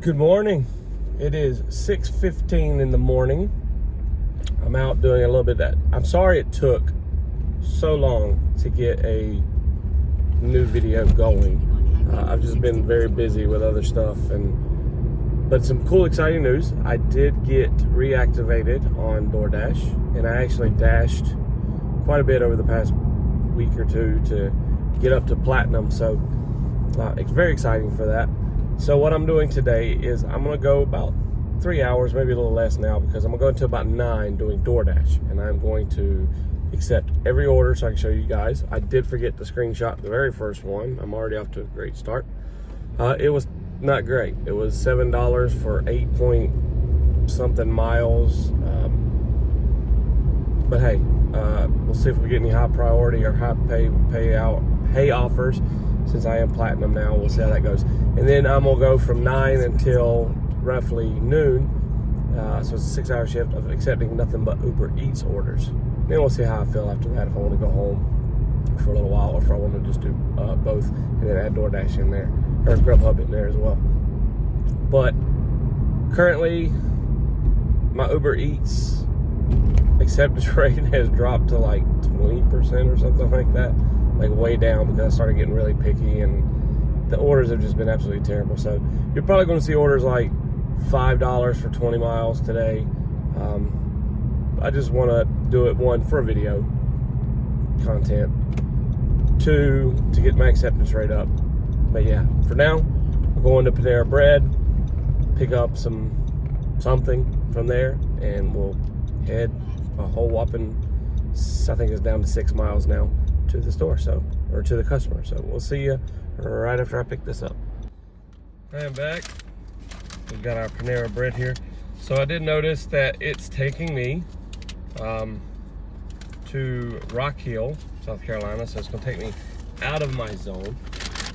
Good morning. It is 6:15 in the morning. I'm out doing a little bit of that. I'm sorry it took so long to get a new video going. I've just been very busy with other stuff, but some cool, exciting news. I did get reactivated on DoorDash, and I actually dashed quite a bit over the past week or two to get up to platinum. So it's very exciting for that. So what I'm doing today is I'm gonna go about 3 hours, maybe a little less now, because I'm gonna go until about 9 doing DoorDash, and I'm going to accept every order so I can show you guys. I did forget to screenshot the very first one. I'm already off to a great start. It was not great. It was $7 for 8 point something miles. But hey, we'll see if we get any high priority or high pay offers. Since I am platinum now, we'll see how that goes. And then I'm gonna go from 9 until roughly noon. So it's a 6-hour shift of accepting nothing but Uber Eats orders. Then we'll see how I feel after that, if I want to go home for a little while, or if I want to just do both and then add DoorDash in there, or Grubhub in there as well. But currently, my Uber Eats acceptance rate has dropped to like 20% or something like that, like way down, because I started getting really picky and the orders have just been absolutely terrible. So you're probably going to see orders like $5 for 20 miles today. I just want to do it, one, for video content, 2, to get my acceptance rate up. But yeah, for now, we're going to Panera Bread, pick up something from there, and we'll head a whole whopping, I think it's down to 6 miles now, to the store, or to the customer. So we'll see you right after I pick this up. I am back. We've got our Panera Bread here. So I did notice that it's taking me to Rock Hill, South Carolina. So it's gonna take me out of my zone,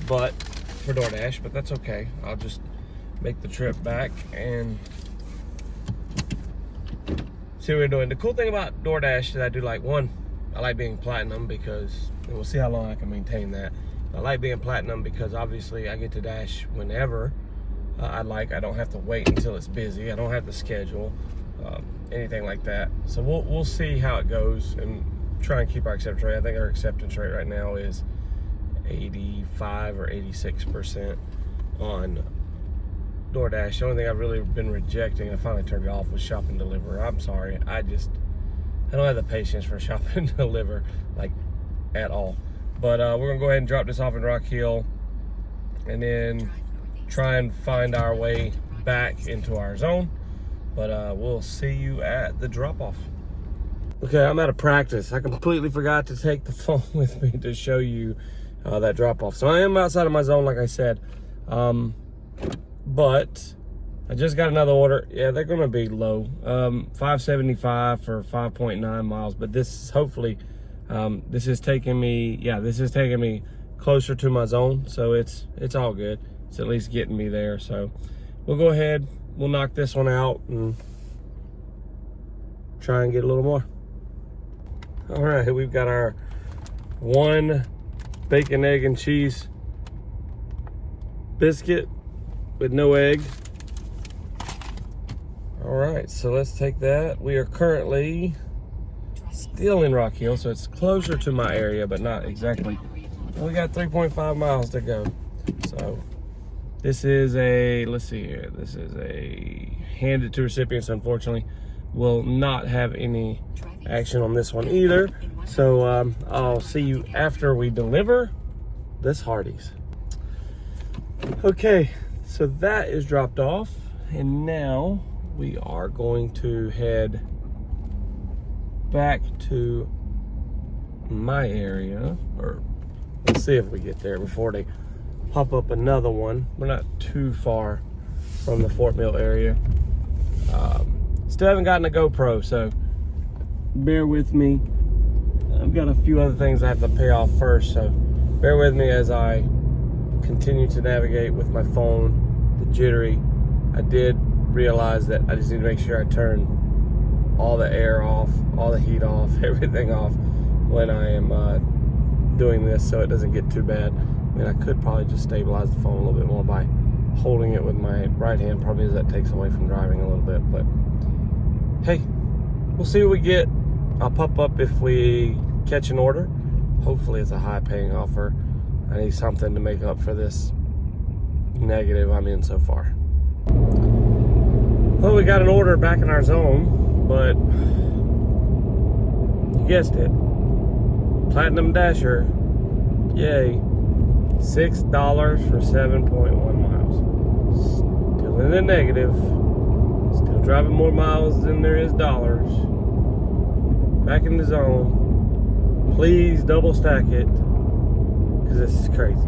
but for DoorDash, but that's okay. I'll just make the trip back and see what we're doing. The cool thing about DoorDash that I do like, one, I like being platinum because, and we'll see how long I can maintain that. I like being platinum because obviously I get to dash whenever I like. I don't have to wait until it's busy. I don't have to schedule anything like that. So we'll see how it goes and try and keep our acceptance rate. I think our acceptance rate right now is 85 or 86% on DoorDash. The only thing I've really been rejecting, I finally turned it off, was shop and deliver. I'm sorry, I don't have the patience for shop and deliver, like, at all. But we're gonna go ahead and drop this off in Rock Hill and then try and find our way back into our zone. But we'll see you at the drop-off. Okay, I'm out of practice. I completely forgot to take the phone with me to show you that drop-off. So I am outside of my zone, like I said. But I just got another order. Yeah, they're gonna be low. $5.75 for 5.9 miles, but this is hopefully, this is taking me closer to my zone, so it's all good. It's at least getting me there. So we'll go ahead, we'll knock this one out and try and get a little more. All right, we've got our 1 bacon, egg, and cheese biscuit with no egg. All right, so let's take that. We are currently still in Rock Hill, so it's closer to my area, but not exactly. We got 3.5 miles to go. So this is a, let's see here, this is a handed to recipients. Unfortunately, will not have any action on this one either. So I'll see you after we deliver this Hardee's. Okay, so that is dropped off, and now we are going to head back to my area, or let's see if we get there before they pop up another one. We're not too far from the Fort Mill area. Still haven't gotten a GoPro, so bear with me. I've got a few other things I have to pay off first, so bear with me as I continue to navigate with my phone, the jittery. I did realize that I just need to make sure I turn all the air off, all the heat off, everything off when I am doing this, so it doesn't get too bad. I mean, I could probably just stabilize the phone a little bit more by holding it with my right hand. Probably as that takes away from driving a little bit, but hey, we'll see what we get. I'll pop up if we catch an order. Hopefully it's a high paying offer. I need something to make up for this negative I'm in so far. Well, we got an order back in our zone, but you guessed it, Platinum Dasher, yay, $6 for 7.1 miles. Still in the negative, still driving more miles than there is dollars. Back in the zone. Please double stack it, because this is crazy.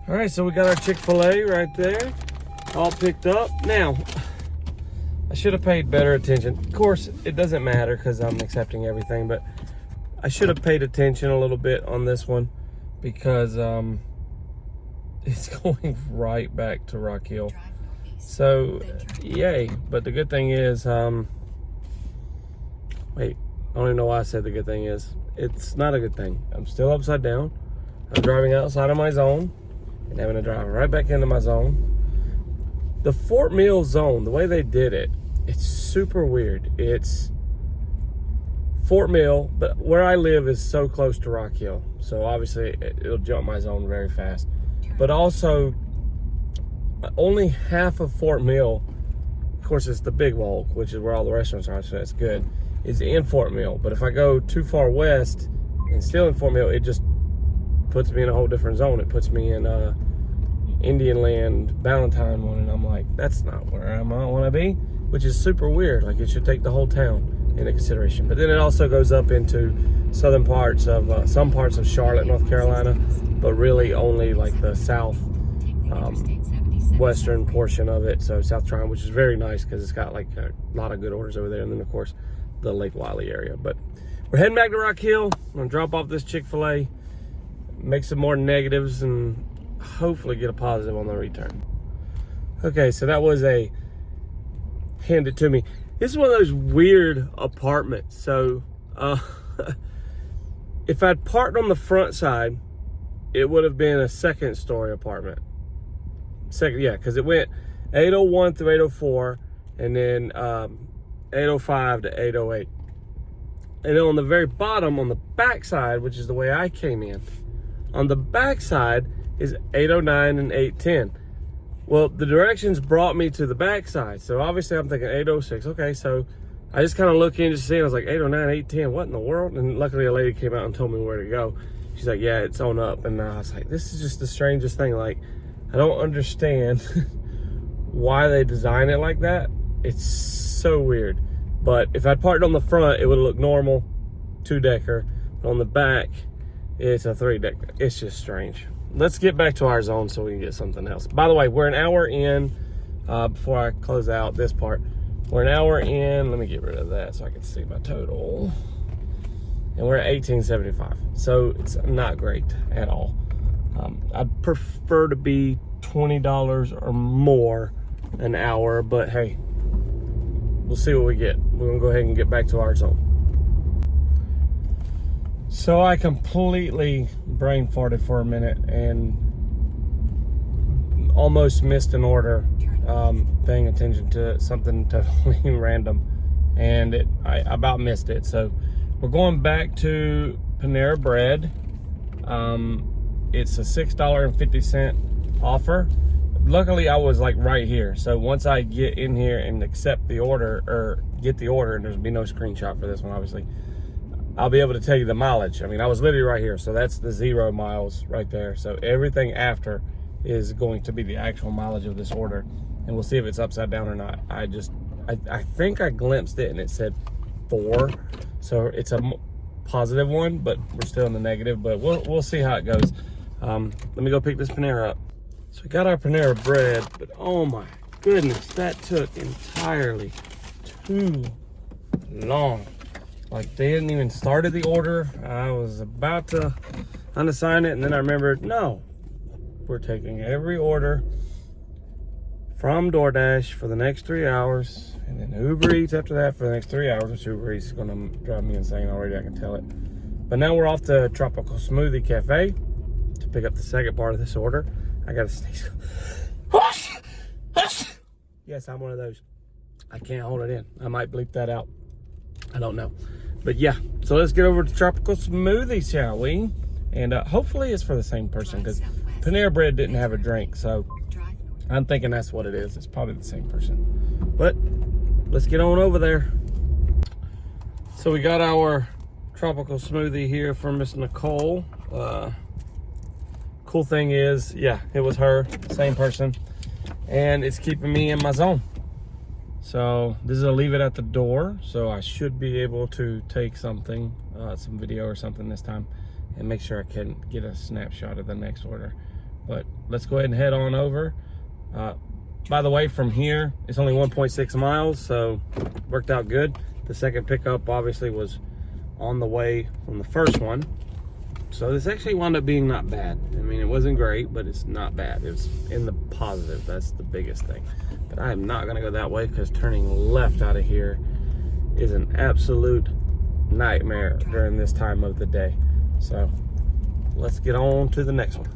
All right, so we got our Chick-fil-A right there, all picked up. Now, I should have paid better attention. Of course, it doesn't matter because I'm accepting everything, but I should have paid attention a little bit on this one because it's going right back to Rock Hill. So, yay. But the good thing is, wait, I don't even know why I said the good thing is. It's not a good thing. I'm still upside down. I'm driving outside of my zone and having to drive right back into my zone. The Fort Mill zone, the way they did it, it's super weird. It's Fort Mill, but where I live is so close to Rock Hill. So obviously it'll jump my zone very fast. But also, only half of Fort Mill, of course it's the big walk, which is where all the restaurants are, so that's good, is in Fort Mill. But if I go too far west and still in Fort Mill, it just puts me in a whole different zone. It puts me in Indian Land, Valentine one, and I'm like, that's not where I might want to be, which is super weird. Like, it should take the whole town into consideration. But then it also goes up into southern parts of some parts of Charlotte, North Carolina, but really only like the south western portion of it, so South Tryon, which is very nice because it's got like a lot of good orders over there. And then of course the Lake Wiley area. But we're heading back to Rock Hill. I'm gonna drop off this Chick-fil-A, make some more negatives, and hopefully get a positive on the return. Okay, so that was a hand it to me. This is one of those weird apartments. So if I'd parked on the front side, it would have been a second story apartment. Yeah, because it went 801 through 804, and then 805 to 808. And then on the very bottom, on the back side, which is the way I came in, on the back side is 809 and 810. Well, the directions brought me to the back side, so obviously I'm thinking 806. Okay, so I just kind of look in to see, and I was like, 809, 810, what in the world? And luckily a lady came out and told me where to go. She's like, yeah, it's on up. And I was like, this is just the strangest thing. Like, I don't understand why they design it like that. It's so weird. But if I'd parked on the front, it would have looked normal, 2-decker. But on the back, it's a 3-decker. It's just strange. Let's get back to our zone so we can get something else. By the way, we're an hour in, before I close out this part. We're an hour in. Let me get rid of that so I can see my total. And we're at 1875. So it's not great at all. I'd prefer to be $20 or more an hour, but hey, we'll see what we get. We're gonna go ahead and get back to our zone. So I completely brain farted for a minute and almost missed an order, paying attention to something totally random, and I about missed it. So we're going back to Panera Bread. It's a $6.50 offer. Luckily, I was like right here. So once I get in here and accept the order, or get the order, and there's be no screenshot for this one, obviously, I'll be able to tell you the mileage. I mean, I was literally right here. So that's the 0 miles right there. So everything after is going to be the actual mileage of this order. And we'll see if it's upside down or not. I think I glimpsed it and it said 4. So it's a positive one, but we're still in the negative. But we'll see how it goes. Let me go pick this Panera up. So we got our Panera Bread, but oh my goodness, that took entirely too long. Like, they hadn't even started the order. I was about to unassign it, and then I remembered, no, we're taking every order from DoorDash for the next 3 hours, and then Uber Eats after that for the next 3 hours, which Uber Eats is gonna drive me insane already, I can tell it. But now we're off to Tropical Smoothie Cafe to pick up the second part of this order. I gotta sneeze. Yes, I'm one of those. I can't hold it in. I might bleep that out. I don't know. But yeah, so let's get over to Tropical Smoothie, shall we? And hopefully it's for the same person, because Panera Bread didn't have a drink, so I'm thinking that's what it is. It's probably the same person. But let's get on over there. So we got our Tropical Smoothie here from Miss Nicole. Cool thing is, yeah, it was her, same person, and it's keeping me in my zone. So this is a leave it at the door, so I should be able to take something, some video or something this time, and make sure I can get a snapshot of the next order. But let's go ahead and head on over. By the way, from here, it's only 1.6 miles, so worked out good. The second pickup obviously was on the way from the first one. So this actually wound up being not bad. I mean, it wasn't great, but it's not bad. It's in the positive. That's the biggest thing. But I am not gonna go that way, because turning left out of here is an absolute nightmare during this time of the day. So let's get on to the next one.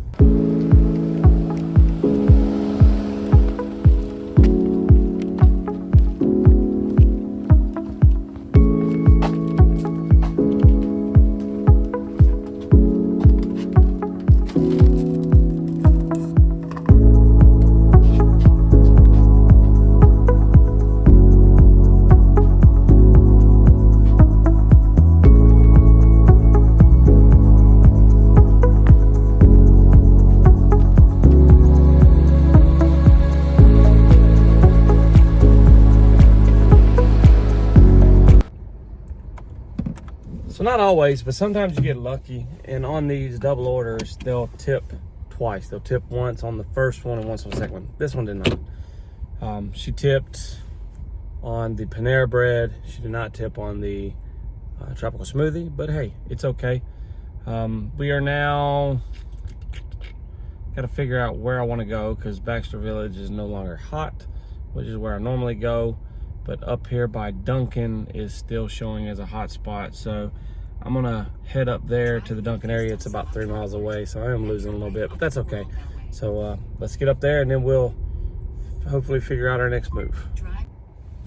So not always, but sometimes you get lucky, and on these double orders, they'll tip twice. They'll tip once on the first one and once on the second one. This one did not. She tipped on the Panera Bread. She did not tip on the Tropical Smoothie, but hey, it's okay. We are now, got to figure out where I want to go, because Baxter Village is no longer hot, which is where I normally go. But up here by Duncan is still showing as a hot spot. So I'm gonna head up there to the Duncan area. It's about 3 miles away, so I am losing a little bit, but that's okay. So let's get up there, and then we'll hopefully figure out our next move.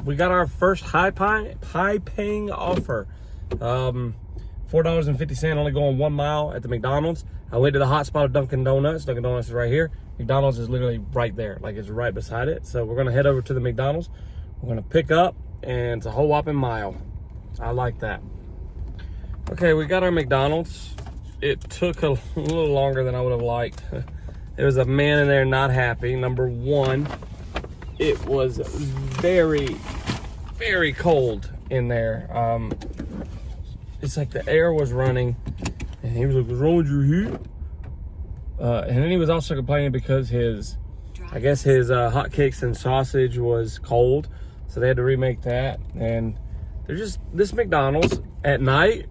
We got our first high-paying offer. $4.50, only going 1 mile at the McDonald's. I went to the hot spot of Dunkin' Donuts. Dunkin' Donuts is right here. McDonald's is literally right there, like it's right beside it. So we're gonna head over to the McDonald's. We're gonna pick up, and it's a whole whopping mile. I like that. Okay, we got our McDonald's. It took a little longer than I would have liked. There was a man in there not happy. Number one, it was very, very cold in there. It's like the air was running, and he was like, "What's wrong with your heat?" And then he was also complaining because his hotcakes and sausage was cold. So they had to remake that, and they're just, this McDonald's at night,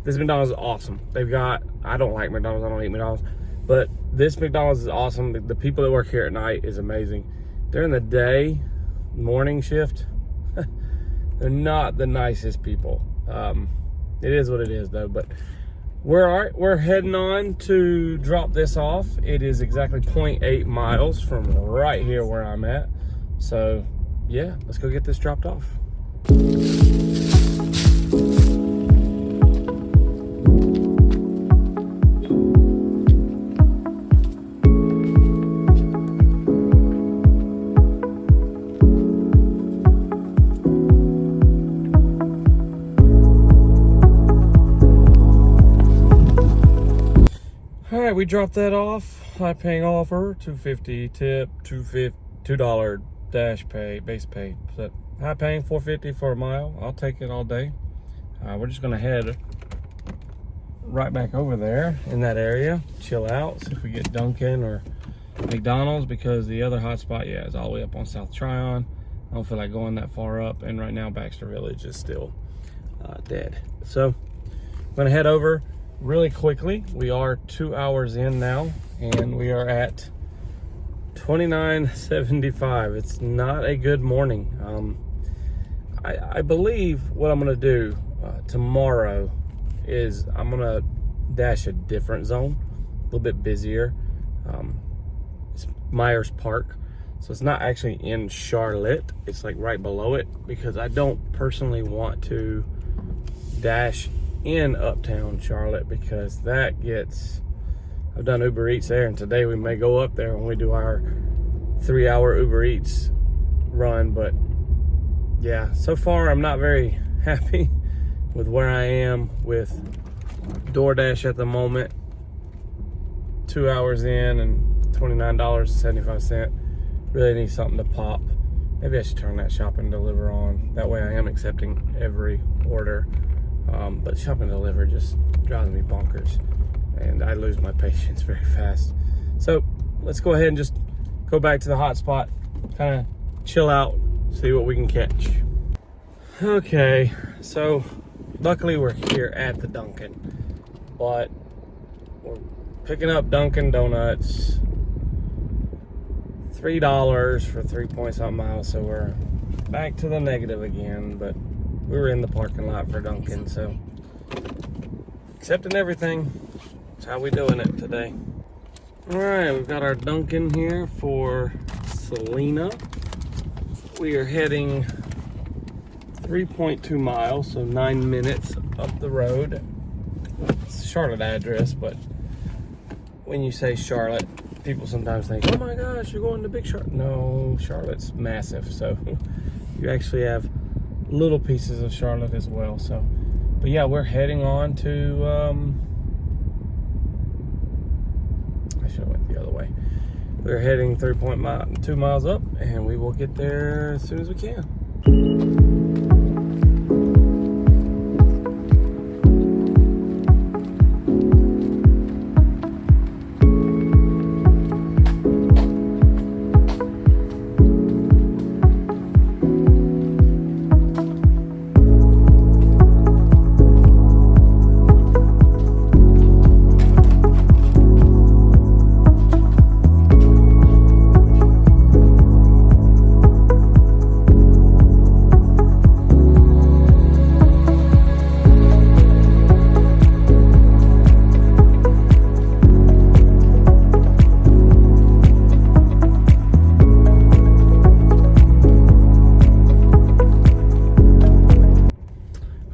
this McDonald's is awesome. They've got, I don't like McDonald's, I don't eat McDonald's, but this McDonald's is awesome. The people that work here at night is amazing. During the day, morning shift, they're not the nicest people. It is what it is though, but we're heading on to drop this off. It is exactly 0.8 miles from right here where I'm at. So yeah, let's go get this dropped off. All right, we dropped that off. High paying offer, $2.50 tip, $2 dash pay, base pay. So high paying, $4.50 for a mile. I'll take it all day. We're just gonna head right back over there in that area, chill out, see if we get Dunkin' or McDonald's, because the other hot spot, yeah, is all the way up on South Tryon. I don't feel like going that far up, and right now Baxter Village is still dead. So I'm gonna head over really quickly. We are 2 hours in now, and we are at 29.75. It's not a good morning. I believe what I'm gonna do tomorrow is I'm gonna dash a different zone, a little bit busier. Myers Park. So it's not actually in Charlotte. It's like right below it, because I don't personally want to dash in uptown Charlotte, because that gets, I've done Uber Eats there, and today we may go up there when we do our 3-hour Uber Eats run. But yeah, so far I'm not very happy with where I am with DoorDash at the moment. 2 hours in and $29.75. Really need something to pop. Maybe I should turn that shop and deliver on. That way I am accepting every order. But shop and deliver just drives me bonkers, and I lose my patience very fast. So let's go ahead and just go back to the hot spot, kind of chill out, see what we can catch. Okay, so luckily we're here at the Dunkin', but we're picking up Dunkin' Donuts. $3 for 3-point-something miles, so we're back to the negative again. But we were in the parking lot for Dunkin', so accepting everything. That's how we doing it today. All right, we've got our Dunkin' here for Selena. We are heading 3.2 miles, so 9 minutes up the road. It's a Charlotte address, but when you say Charlotte, people sometimes think, oh my gosh, you're going to big Charlotte. No, Charlotte's massive, so you actually have little pieces of Charlotte as well. So, but yeah, we're heading on to, I should have went the other way. We're heading 3.2 miles up, and we will get there as soon as we can.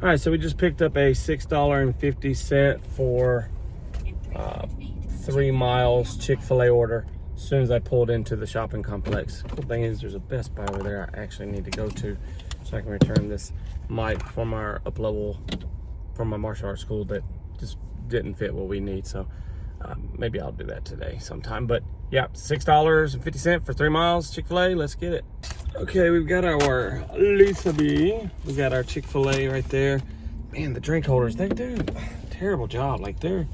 All right, so we just picked up a $6.50 for 3 miles Chick-fil-A order as soon as I pulled into the shopping complex. Cool thing is there's a Best Buy over there I actually need to go to so I can return this mic from our up level from my martial arts school that just didn't fit what we need. So maybe I'll do that today sometime. But yeah, $6.50 for 3 miles Chick-fil-A. Let's get it. Okay, we've got our Lisa B. We got our Chick-fil-A right there. Man, the drink holders, they do a terrible job. Like, they're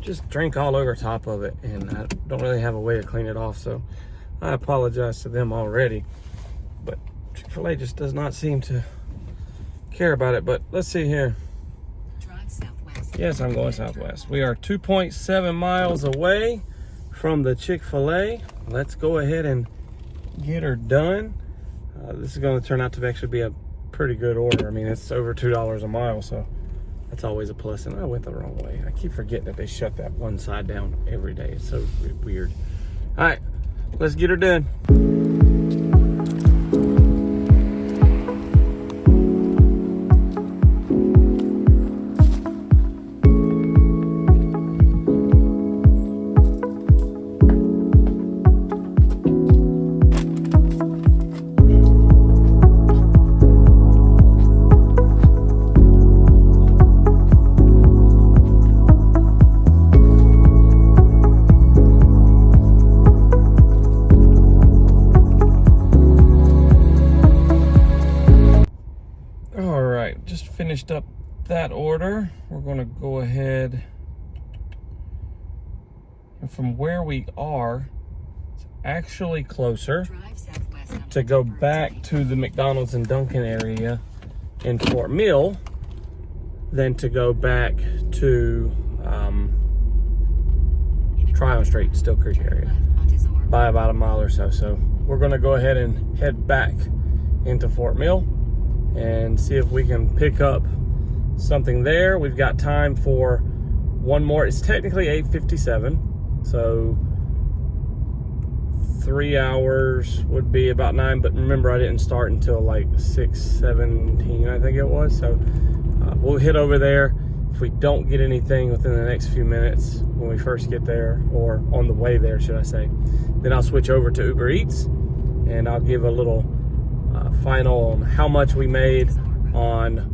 just drink all over top of it, and I don't really have a way to clean it off, so I apologize to them already. But Chick-fil-A just does not seem to care about it. But let's see here. Drive southwest. Yes, I'm going southwest. We are 2.7 miles away from the Chick-fil-A. Let's go ahead and get her done. This is going to turn out to actually be a pretty good order. I mean, it's over $2 a mile, so that's always a plus. And I went the wrong way. I keep forgetting that they shut that one side down every day. It's so weird. All right, let's get her done. Finished up that order. We're going to go ahead, and from where we are, it's actually closer to go back to the McDonald's and Dunkin' area in Fort Mill than to go back to Tryon Street, Still Creek area, by about a mile or so. So we're going to go ahead and head back into Fort Mill and see if we can pick up something there. We've got time for one more. It's technically 8:57, so 3 hours would be about 9, but remember I didn't start until like 6:17, I think it was. So we'll hit over there. If we don't get anything within the next few minutes when we first get there, or on the way there, should I say, then I'll switch over to Uber Eats, and I'll give a little final on how much we made on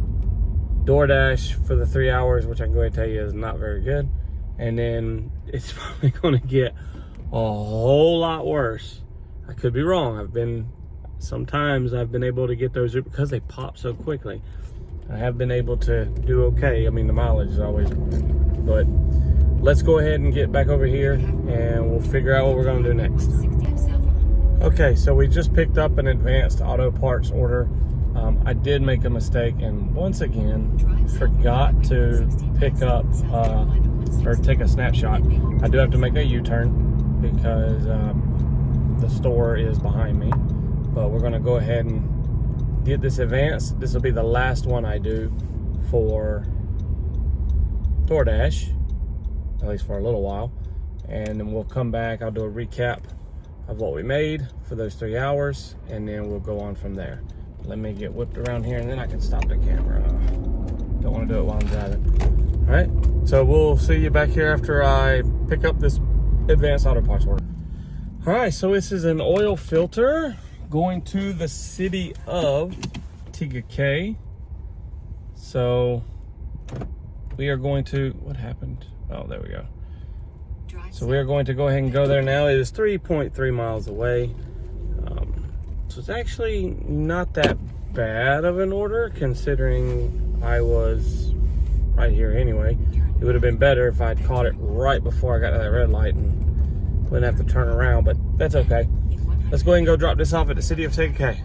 DoorDash for the 3 hours, which I can go ahead and tell you is not very good. And then it's probably going to get a whole lot worse. I could be wrong. Sometimes I've been able to get those because they pop so quickly. I have been able to do okay. I mean, the mileage is always, but let's go ahead and get back over here and we'll figure out what we're going to do next. Okay, so we just picked up an advanced auto parts order. I did make a mistake and once again forgot to pick up or take a snapshot. I do have to make a U-turn because the store is behind me, but we're going to go ahead and get this advanced. This will be the last one I do for DoorDash, at least for a little while, and then we'll come back. I'll do a recap of what we made for those 3 hours, and then we'll go on from there. Let me get whipped around here and then I can stop the camera. Don't want to do it while I'm driving. All right, so we'll see you back here after I pick up this advanced auto parts order. All right, so this is an oil filter going to the city of TGK. So we are going to, what happened? Oh, there we go. So we are going to go ahead and go there now. It is 3.3 miles away. So it's actually not that bad of an order considering I was right here anyway. It would have been better if I'd caught it right before I got to that red light and wouldn't have to turn around, but that's okay. Let's go ahead and go drop this off at the city of TGK.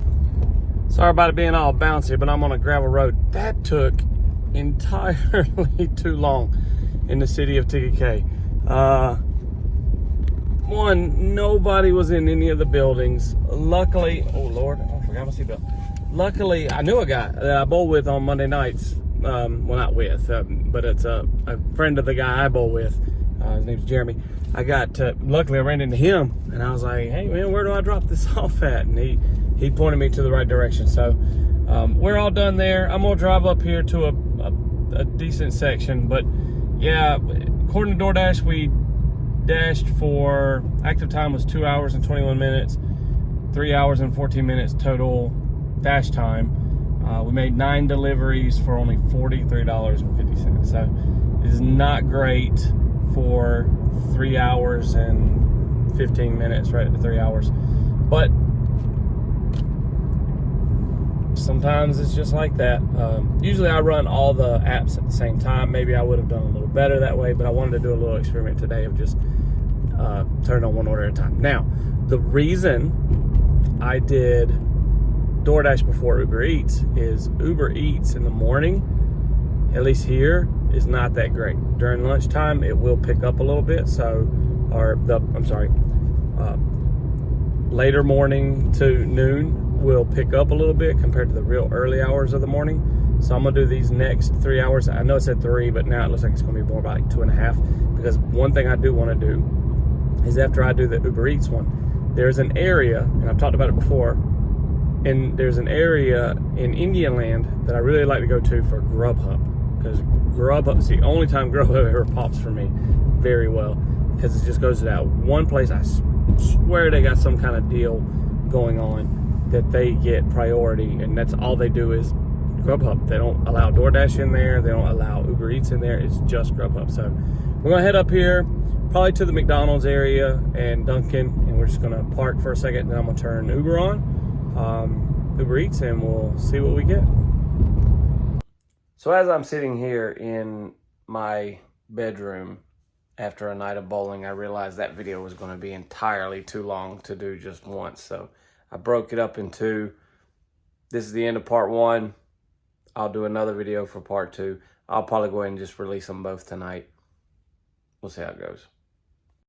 Sorry about it being all bouncy, but I'm on a gravel road. That took entirely too long in the city of TGK. One, nobody was in any of the buildings. Luckily, oh Lord, I forgot my seatbelt. Luckily, I knew a guy that I bowl with on Monday nights. Well, not with, but it's a friend of the guy I bowl with. His name's Jeremy. Luckily I ran into him and I was like, hey man, where do I drop this off at? And he pointed me to the right direction. So we're all done there. I'm gonna drive up here to a decent section, but yeah, according to DoorDash, we dashed for active time was 2 hours and 21 minutes, 3 hours and 14 minutes total dash time. We made 9 deliveries for only $43.50. So it is not great for 3 hours and 15 minutes, right at the 3 hours. But sometimes it's just like that. Usually I run all the apps at the same time. Maybe I would have done a little better that way, but I wanted to do a little experiment today of just turn on one order at a time. Now, the reason I did DoorDash before Uber Eats is Uber Eats in the morning, at least here, is not that great. During lunchtime, it will pick up a little bit. Later morning to noon will pick up a little bit compared to the real early hours of the morning. So I'm gonna do these next 3 hours. I know it said 3, but now it looks like it's gonna be more about like 2.5, because one thing I do wanna do is after I do the Uber Eats one, there's an area, and I've talked about it before, and there's an area in Indian Land that I really like to go to for Grubhub, because Grubhub's the only time Grubhub ever pops for me very well, because it just goes to that one place. I swear they got some kind of deal going on that they get priority, and that's all they do is Grubhub. They don't allow DoorDash in there. They don't allow Uber Eats in there. It's just Grubhub. So we're gonna head up here, probably to the McDonald's area and Dunkin', and we're just gonna park for a second, and then I'm gonna turn Uber on, Uber Eats, and we'll see what we get. So as I'm sitting here in my bedroom after a night of bowling, I realized that video was gonna be entirely too long to do just once. So I broke it up in 2. This is the end of part 1. I'll do another video for part 2. I'll probably go ahead and just release them both tonight. We'll see how it goes.